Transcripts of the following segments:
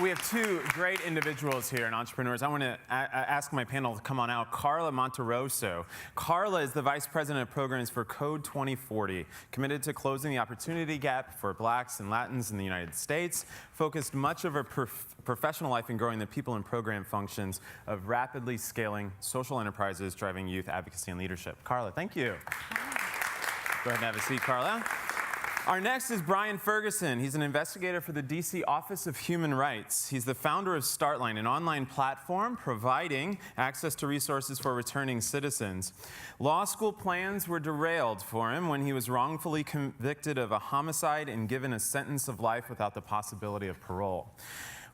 We have two great individuals here and entrepreneurs. I want to ask my panel to come on out. Carla Monteroso. Carla is the Vice President of Programs for Code 2040, committed to closing the opportunity gap for Blacks and Latins in the United States, focused much of her professional life in growing the people and program functions of rapidly scaling social enterprises, driving youth advocacy and leadership. Carla, thank you. Go ahead and have a seat, Carla. Our next is Brian Ferguson. He's an investigator for the DC Office of Human Rights. He's the founder of Startline, an online platform providing access to resources for returning citizens. Law school plans were derailed for him when he was wrongfully convicted of a homicide and given a sentence of life without the possibility of parole.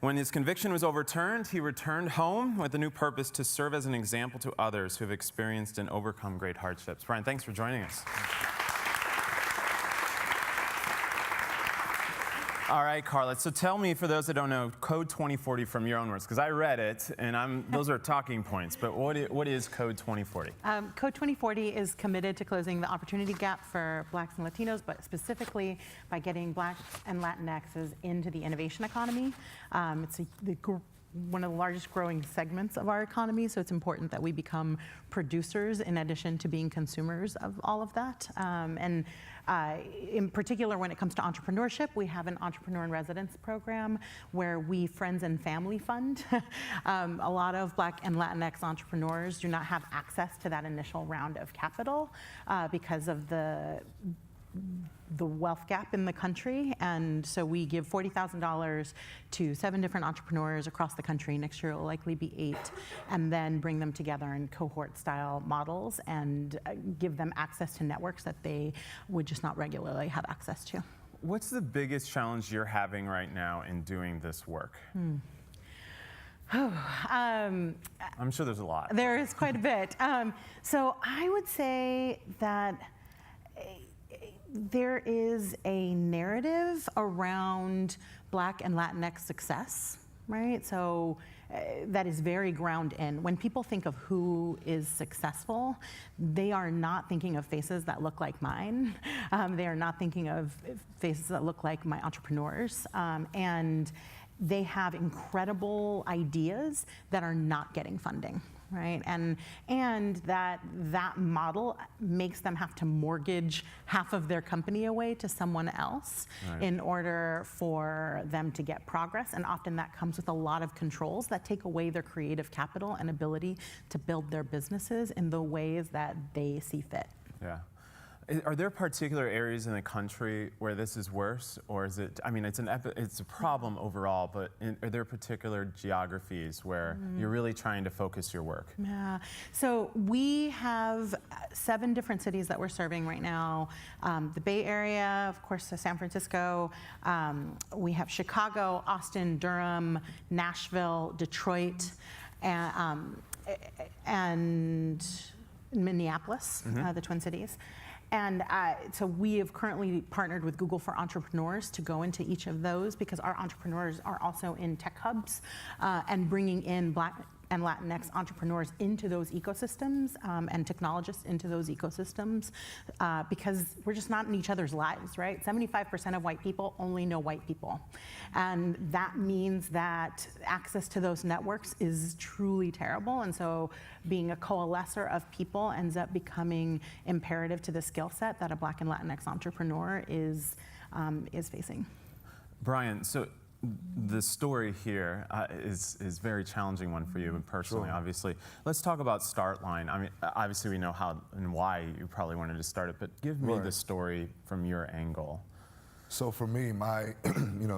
When his conviction was overturned, he returned home with a new purpose to serve as an example to others who have experienced and overcome great hardships. Brian, thanks for joining us. All right, Carla, so tell me, for those that don't know, Code 2040 from your own words, because I read it, and those are talking points, but what is Code 2040? Code 2040 is committed to closing the opportunity gap for Blacks and Latinos, but specifically by getting Blacks and Latinxes into the innovation economy. It's one of the largest growing segments of our economy, so it's important that we become producers in addition to being consumers of all of that. In particular, when it comes to entrepreneurship, we have an entrepreneur in residence program where we friends and family fund. A lot of Black and Latinx entrepreneurs do not have access to that initial round of capital because of the wealth gap in the country, and so we give $40,000 to 7 different entrepreneurs across the country. Next year it will likely be 8, and then bring them together in cohort-style models and give them access to networks that they would just not regularly have access to. What's the biggest challenge you're having right now in doing this work? I'm sure there's a lot. There is quite a bit. So I would say that there is a narrative around Black and Latinx success, right? So that is very ground in. When people think of who is successful, they are not thinking of faces that look like mine. They are not thinking of faces that look like my entrepreneurs. And they have incredible ideas that are not getting funding. Right, and that model makes them have to mortgage half of their company away to someone else in order for them to get progress, and often that comes with a lot of controls that take away their creative capital and ability to build their businesses in the ways that they see fit. Yeah. Are there particular areas in the country where this is worse, or is it? I mean, it's a problem overall, but are there particular geographies where you're really trying to focus your work? Yeah. So we have 7 different cities that we're serving right now. The Bay Area, of course, San Francisco. We have Chicago, Austin, Durham, Nashville, Detroit, and Minneapolis, the Twin Cities. And so we have currently partnered with Google for Entrepreneurs to go into each of those, because our entrepreneurs are also in tech hubs and bringing in Black and Latinx entrepreneurs into those ecosystems and technologists into those ecosystems, because we're just not in each other's lives, right? 75% of white people only know white people. And that means that access to those networks is truly terrible. And so being a coalescer of people ends up becoming imperative to the skill set that a Black and Latinx entrepreneur is facing. Brian, so the story here is a very challenging one for you personally, obviously. Let's talk about Startline. I mean, obviously we know how and why you probably wanted to start it, but give me the story from your angle. So for me, my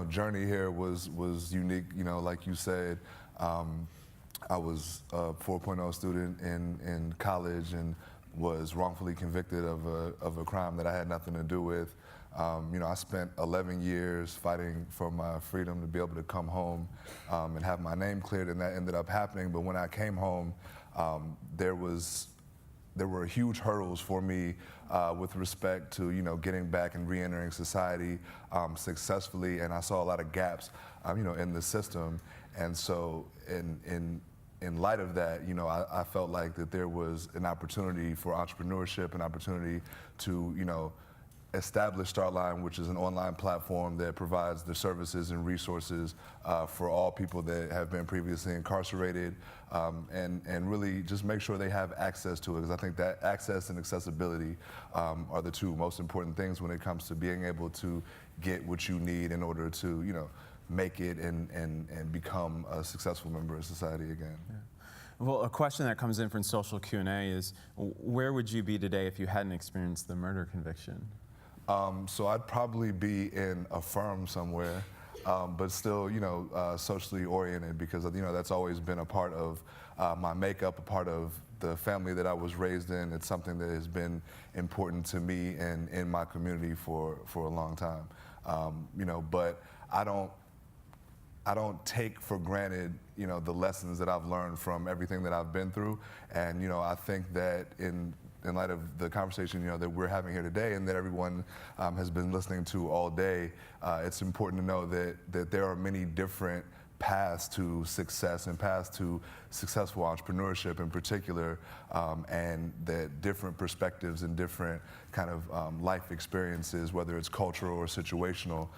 journey here was unique. Like you said, I was a 4.0 student in college and was wrongfully convicted of a crime that I had nothing to do with. I spent 11 years fighting for my freedom to be able to come home and have my name cleared, and that ended up happening. But when I came home, there were huge hurdles for me with respect to getting back and re-entering society successfully, and I saw a lot of gaps in the system. And so in light of that, I felt like that there was an opportunity for entrepreneurship, an opportunity to established StartLine, which is an online platform that provides the services and resources for all people that have been previously incarcerated, and really just make sure they have access to it, because I think that access and accessibility are the two most important things when it comes to being able to get what you need in order to, make it and become a successful member of society again. Yeah. Well, a question that comes in from social Q&A is, where would you be today if you hadn't experienced the murder conviction? So I'd probably be in a firm somewhere, but still, socially oriented, because that's always been a part of my makeup, a part of the family that I was raised in. It's something that has been important to me and in my community for a long time. But I don't take for granted, the lessons that I've learned from everything that I've been through. And, I think that in light of the conversation, that we're having here today and that everyone has been listening to all day, it's important to know that there are many different paths to success and paths to successful entrepreneurship in particular, and that different perspectives and different kind of life experiences, whether it's cultural or situational,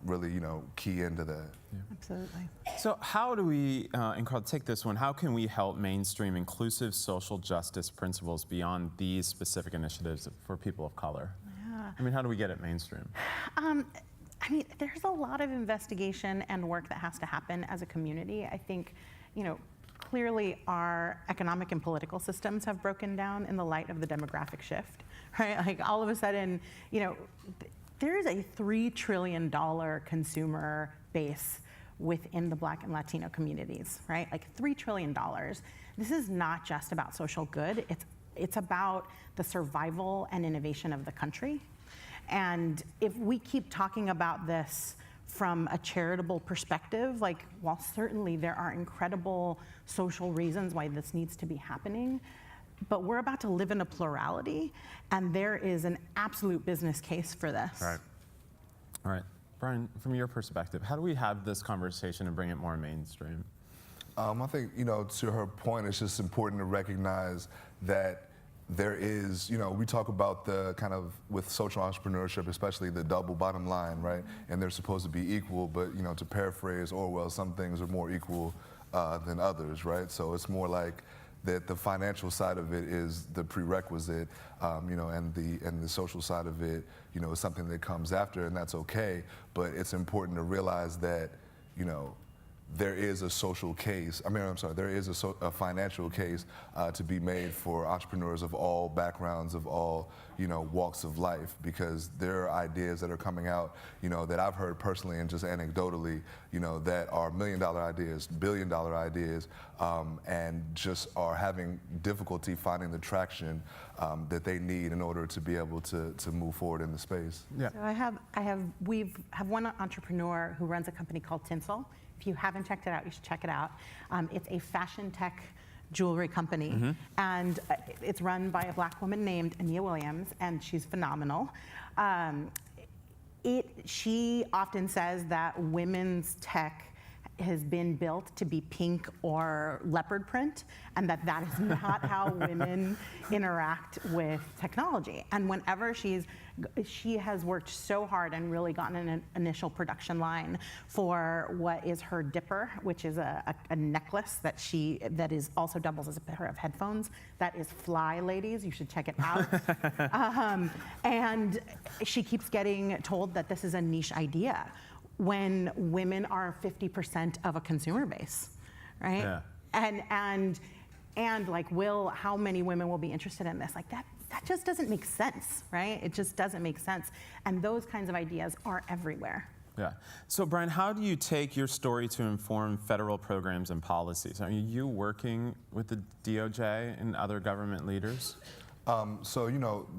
really, key into that. Yeah. Absolutely. So how do we, and Carl, take this one, how can we help mainstream inclusive social justice principles beyond these specific initiatives for people of color? Yeah. How do we get it mainstream? There's a lot of investigation and work that has to happen as a community. I think, clearly our economic and political systems have broken down in the light of the demographic shift, right? Like all of a sudden, there is a $3 trillion consumer base within the Black and Latino communities, right? Like $3 trillion. This is not just about social good. It's about the survival and innovation of the country. And if we keep talking about this from a charitable perspective, while certainly there are incredible social reasons why this needs to be happening, but we're about to live in a plurality, and there is an absolute business case for this. Right. All right. Brian, from your perspective, how do we have this conversation and bring it more mainstream? I think, to her point, it's just important to recognize that there is, we talk about the kind of, with social entrepreneurship, especially the double bottom line, right? And they're supposed to be equal, but, to paraphrase Orwell, some things are more equal than others, right? So it's more like that the financial side of it is the prerequisite, and the social side of it, is something that comes after, and that's okay. But it's important to realize that, there is a social case. There is a financial case to be made for entrepreneurs of all backgrounds, of all, walks of life, because there are ideas that are coming out, that I've heard personally and just anecdotally, that are $1 million ideas, $1 billion ideas, and just are having difficulty finding the traction that they need in order to be able to move forward in the space. Yeah. So we have one entrepreneur who runs a company called Tinsel. If you haven't checked it out, you should check it out. It's a fashion tech jewelry company, and it's run by a Black woman named Ania Williams, and she's phenomenal. She often says that women's tech has been built to be pink or leopard print, and that is not how women interact with technology. And whenever she has worked so hard and really gotten an initial production line for what is her dipper, which is a necklace that is also doubles as a pair of headphones. That is Fly, ladies. You should check it out. And she keeps getting told that this is a niche idea, when women are 50% of a consumer base, right? Yeah. And how many women will be interested in this? That just doesn't make sense, right? It just doesn't make sense. And those kinds of ideas are everywhere. Yeah. So Brian, how do you take your story to inform federal programs and policies? Are you working with the DOJ and other government leaders? So,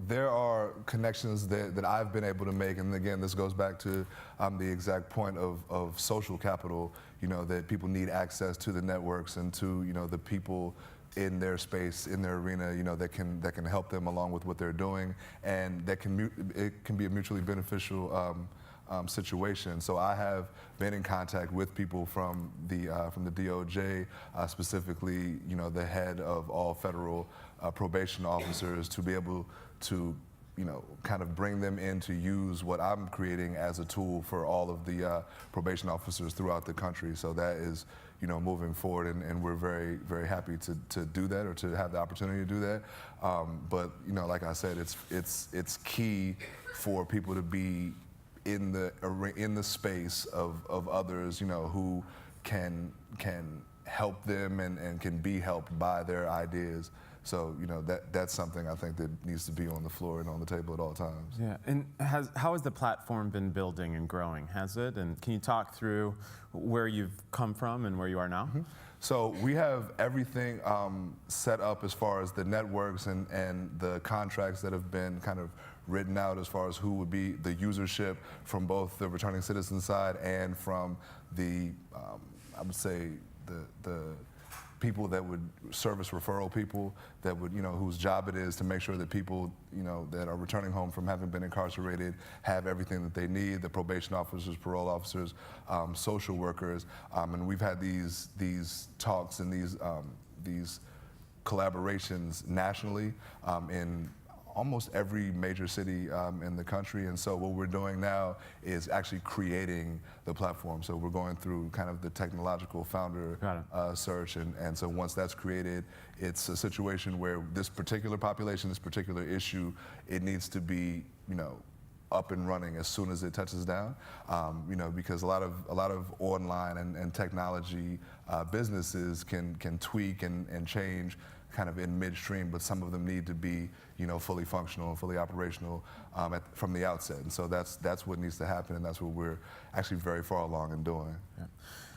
there are connections that I've been able to make, and again, this goes back to the exact point of social capital, that people need access to the networks and to, the people in their space, in their arena, that can help them along with what they're doing, and it can be a mutually beneficial situation. So I have been in contact with people from the DOJ, specifically, the head of all federal probation officers, to be able to kind of bring them in to use what I'm creating as a tool for all of the probation officers throughout the country. So that is, moving forward, and we're very, very happy to do that, or to have the opportunity to do that. But like I said, it's key for people to be in the space of others, who can help them and can be helped by their ideas. So that's something I think that needs to be on the floor and on the table at all times. Yeah, and how has the platform been building and growing? Has it? And can you talk through where you've come from and where you are now? Mm-hmm. So we have everything set up as far as the networks and the contracts that have been kind of written out as far as who would be the usership from both the returning citizen side and from the, I would say, the people that would service referral people that would, whose job it is to make sure that people, that are returning home from having been incarcerated have everything that they need, the probation officers, parole officers, social workers. And we've had these talks and these collaborations nationally in almost every major city in the country. And so what we're doing now is actually creating the platform. So we're going through kind of the technological founder search. And so once that's created, it's a situation where this particular population, this particular issue, it needs to be, up and running as soon as it touches down, because a lot of online and technology businesses can tweak and change kind of in midstream, but some of them need to be, fully functional and fully operational from the outset. And so that's what needs to happen, and that's what we're actually very far along in doing. Yeah.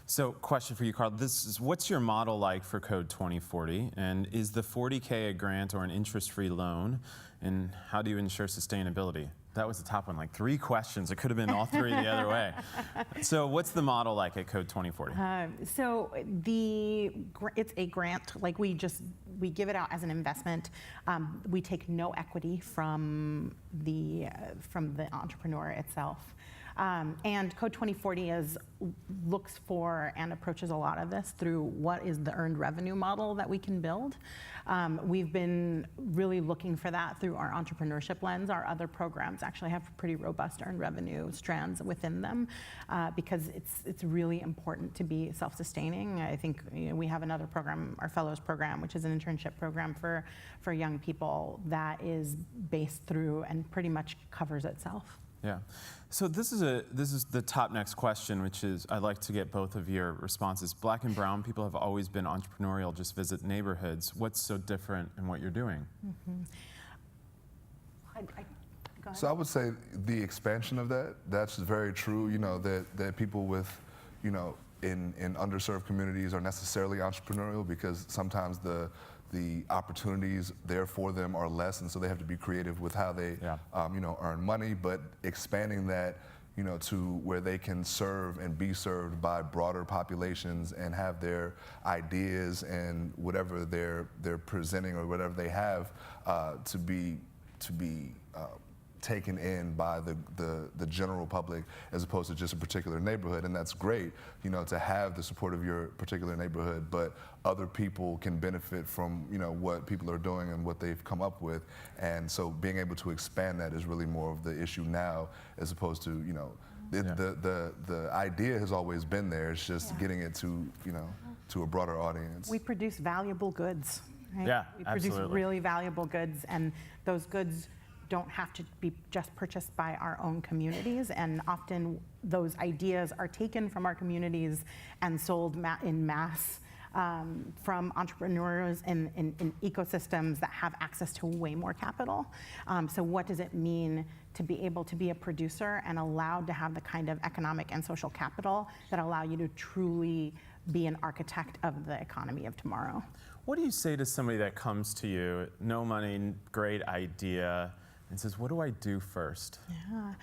So, question for you, Carl. What's your model like for Code 2040? And is the $40K a grant or an interest-free loan? And how do you ensure sustainability? That was the top one, like 3 questions. It could have been all 3 the other way. So what's the model like at Code 2040? So it's a grant, like we give it out as an investment. We take no equity from the entrepreneur itself. And Code 2040 looks for and approaches a lot of this through what is the earned revenue model that we can build. We've been really looking for that through our entrepreneurship lens. Our other programs actually have pretty robust earned revenue strands within them because it's really important to be self-sustaining. I think we have another program, our Fellows program, which is an internship program for young people that is based through and pretty much covers itself. Yeah. So this is the top next question, which is I'd like to get both of your responses. Black and brown people have always been entrepreneurial, just visit neighborhoods. What's so different in what you're doing? Mm-hmm. Go ahead. So I would say the expansion of that's very true, that people with, in underserved communities are necessarily entrepreneurial because sometimes the opportunities there for them are less, and so they have to be creative with how they, earn money. But expanding that, to where they can serve and be served by broader populations and have their ideas and whatever they're presenting or whatever they have to be taken in by the general public as opposed to just a particular neighborhood. And that's great, to have the support of your particular neighborhood, but other people can benefit from, what people are doing and what they've come up with. And so being able to expand that is really more of the issue now as opposed to, the idea has always been there. It's just getting it to, to a broader audience. We produce valuable goods, right? Yeah, we produce absolutely. really valuable goods, and those goods don't have to be just purchased by our own communities, and often those ideas are taken from our communities and sold in mass from entrepreneurs in ecosystems that have access to way more capital. So what does it mean to be able to be a producer and allowed to have the kind of economic and social capital that allow you to truly be an architect of the economy of tomorrow? What do you say to somebody that comes to you, no money, great idea, and says, what do I do first? Yeah.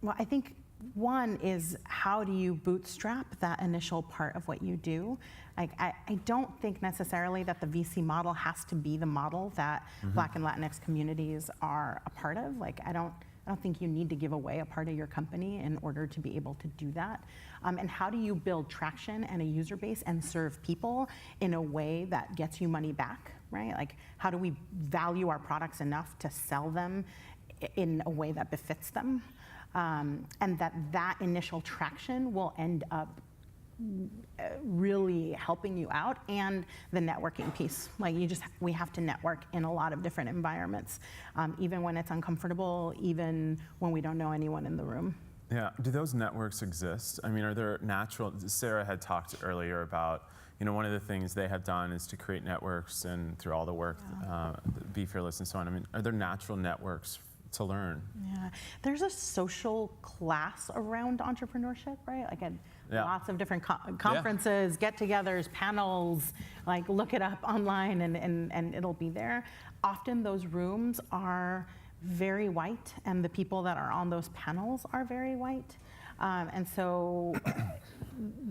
Well, I think one is, how do you bootstrap that initial part of what you do? Like, I don't think necessarily that the VC model has to be the model that Black and Latinx communities are a part of. Like, I don't I don't think you need to give away a part of your company in order to be able to do that. And how do you build traction and a user base and serve people in a way that gets you money back, right? Like, how do we value our products enough to sell them in a way that befits them? And that initial traction will end up really helping you out, and the networking piece. Like, we have to network in a lot of different environments, even when it's uncomfortable, even when we don't know anyone in the room. Yeah, do those networks exist? I mean, are there natural, Sarah had talked earlier about, one of the things they have done is to create networks, and through all the work, Be Fearless and so on. I mean, are there natural networks to learn? Yeah, there's a social class around entrepreneurship, right? Like lots of different conferences, get-togethers, panels. Like, look it up online, and it'll be there. Often those rooms are very white, and the people that are on those panels are very white. And so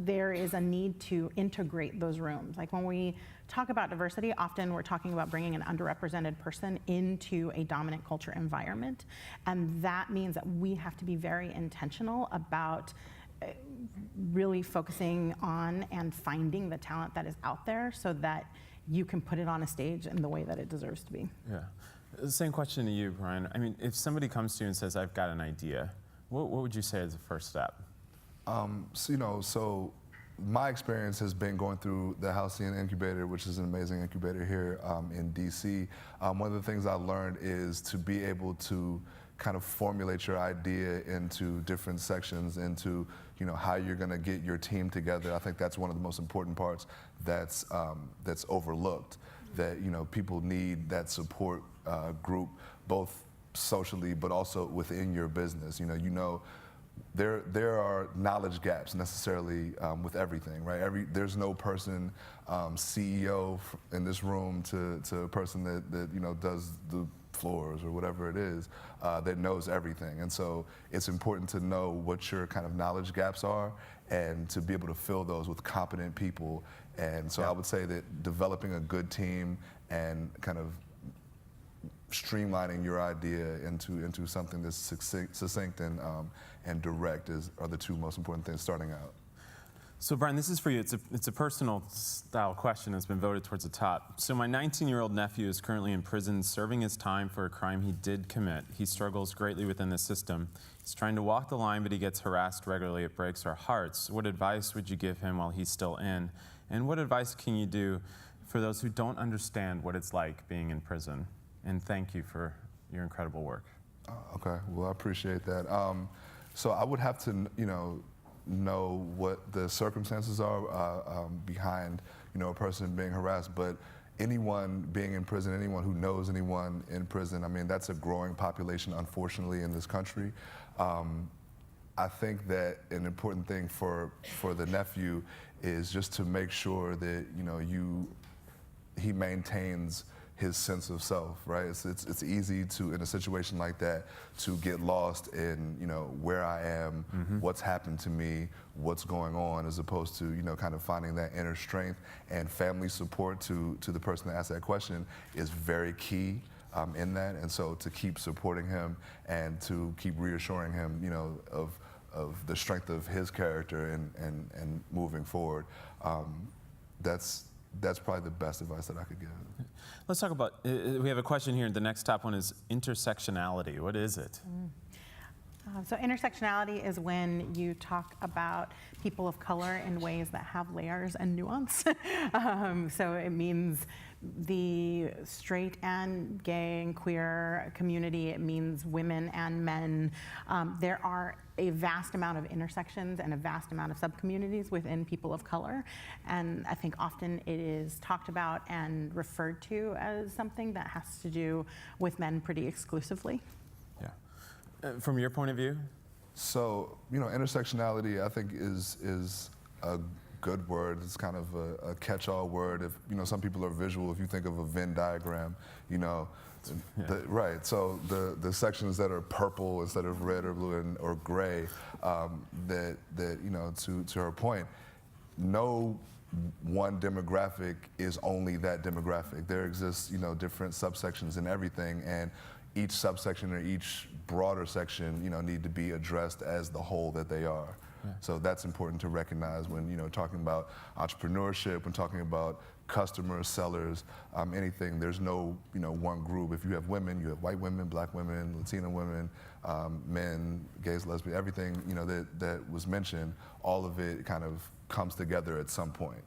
there is a need to integrate those rooms. Like, when we talk about diversity, often we're talking about bringing an underrepresented person into a dominant culture environment. And that means that we have to be very intentional about really focusing on and finding the talent that is out there so that you can put it on a stage in the way that it deserves to be. Yeah. Same question to you, Brian. I mean, if somebody comes to you and says, I've got an idea, what would you say is the first step? So my experience has been going through the Halcyon Incubator, which is an amazing incubator here in DC. One of the things I learned is to be able to kind of formulate your idea into different sections, into how you're going to get your team together. I think that's one of the most important parts that's overlooked. That people need that support group, both socially but also within your business. There are knowledge gaps necessarily with everything, right? There's no person CEO in this room to a person that does the floors or whatever it is that knows everything. And so it's important to know what your kind of knowledge gaps are and to be able to fill those with competent people. And so I would say that developing a good team and kind of streamlining your idea into something that's succinct and direct are the two most important things starting out. So Brian, this is for you. It's a personal style question that's been voted towards the top. So my 19-year-old nephew is currently in prison serving his time for a crime he did commit. He struggles greatly within the system. He's trying to walk the line, but he gets harassed regularly. It breaks our hearts. What advice would you give him while he's still in? And what advice can you do for those who don't understand what it's like being in prison? And thank you for your incredible work. Okay, well, I appreciate that. So I would have to, know what the circumstances are behind, a person being harassed. But anyone being in prison, anyone who knows anyone in prison, I mean, that's a growing population, unfortunately, in this country. I think that an important thing for the nephew is just to make sure that he maintains his sense of self, right? It's easy to, in a situation like that, to get lost in where I am, what's happened to me, what's going on, as opposed to kind of finding that inner strength. And family support to the person that asked that question is very key in that. And so to keep supporting him and to keep reassuring him, of the strength of his character and moving forward, that's probably the best advice that I could give. Let's talk about, we have a question here. The next top one is intersectionality. What is it? So intersectionality is when you talk about people of color in ways that have layers and nuance. So it means the straight and gay and queer community. It means women and men. There are a vast amount of intersections and a vast amount of subcommunities within people of color. And I think often it is talked about and referred to as something that has to do with men pretty exclusively. From your point of view? So, intersectionality, I think, is a good word. It's kind of a catch-all word. If some people are visual, if you think of a Venn diagram, right. So the sections that are purple instead of red or blue or gray, that to her point, no one demographic is only that demographic. There exists different subsections in everything, and each subsection or each broader section, need to be addressed as the whole that they are. Yeah. So that's important to recognize when, talking about entrepreneurship, when talking about customers, sellers, anything. There's no, one group. If you have women, you have white women, black women, Latina women, men, gays, lesbians, everything, that was mentioned, all of it kind of comes together at some point.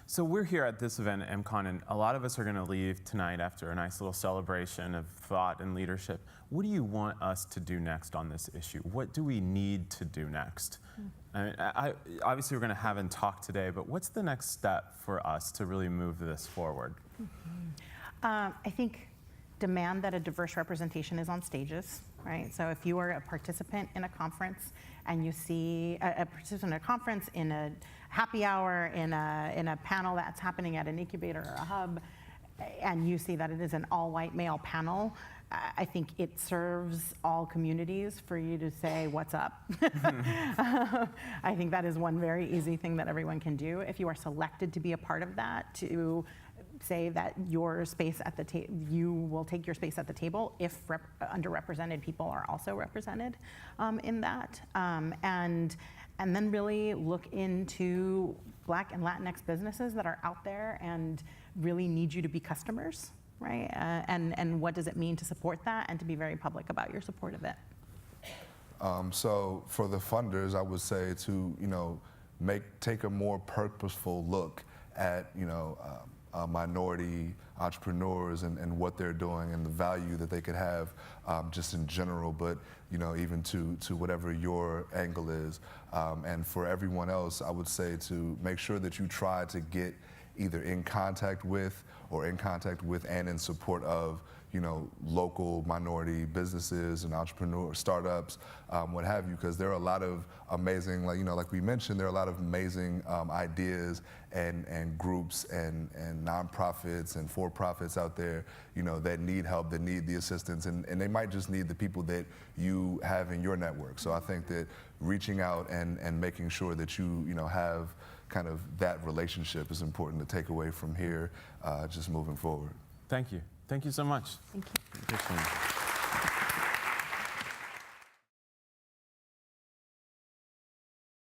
So we're here at this event at MCON, and a lot of us are going to leave tonight after a nice little celebration of thought and leadership. What do you want us to do next on this issue? What do we need to do next? Obviously, we're going to have a talk today, but what's the next step for us to really move this forward? I think demand that a diverse representation is on stages, right? So if you are a participant in a conference and you see a participant in a conference, in a happy hour, in a panel that's happening at an incubator or a hub, and you see that it is an all-white male panel, I think it serves all communities for you to say, what's up? I think that is one very easy thing that everyone can do. If you are selected to be a part of that, to say that your space at the you will take your space at the table if underrepresented people are also represented in that, and then really look into Black and Latinx businesses that are out there and really need you to be customers, right? And what does it mean to support that and to be very public about your support of it? So for the funders, I would say to take a more purposeful look at minority entrepreneurs and what they're doing and the value that they could have just in general, but even to whatever your angle is. And for everyone else, I would say to make sure that you try to get either in contact with and in support of local minority businesses and entrepreneur startups, what have you, because there are a lot of amazing, like we mentioned, there are a lot of amazing ideas and groups and nonprofits and for-profits out there, that need help, that need the assistance, and they might just need the people that you have in your network. So I think that reaching out and making sure that you have kind of that relationship is important to take away from here, just moving forward. Thank you. Thank you so much. Thank you.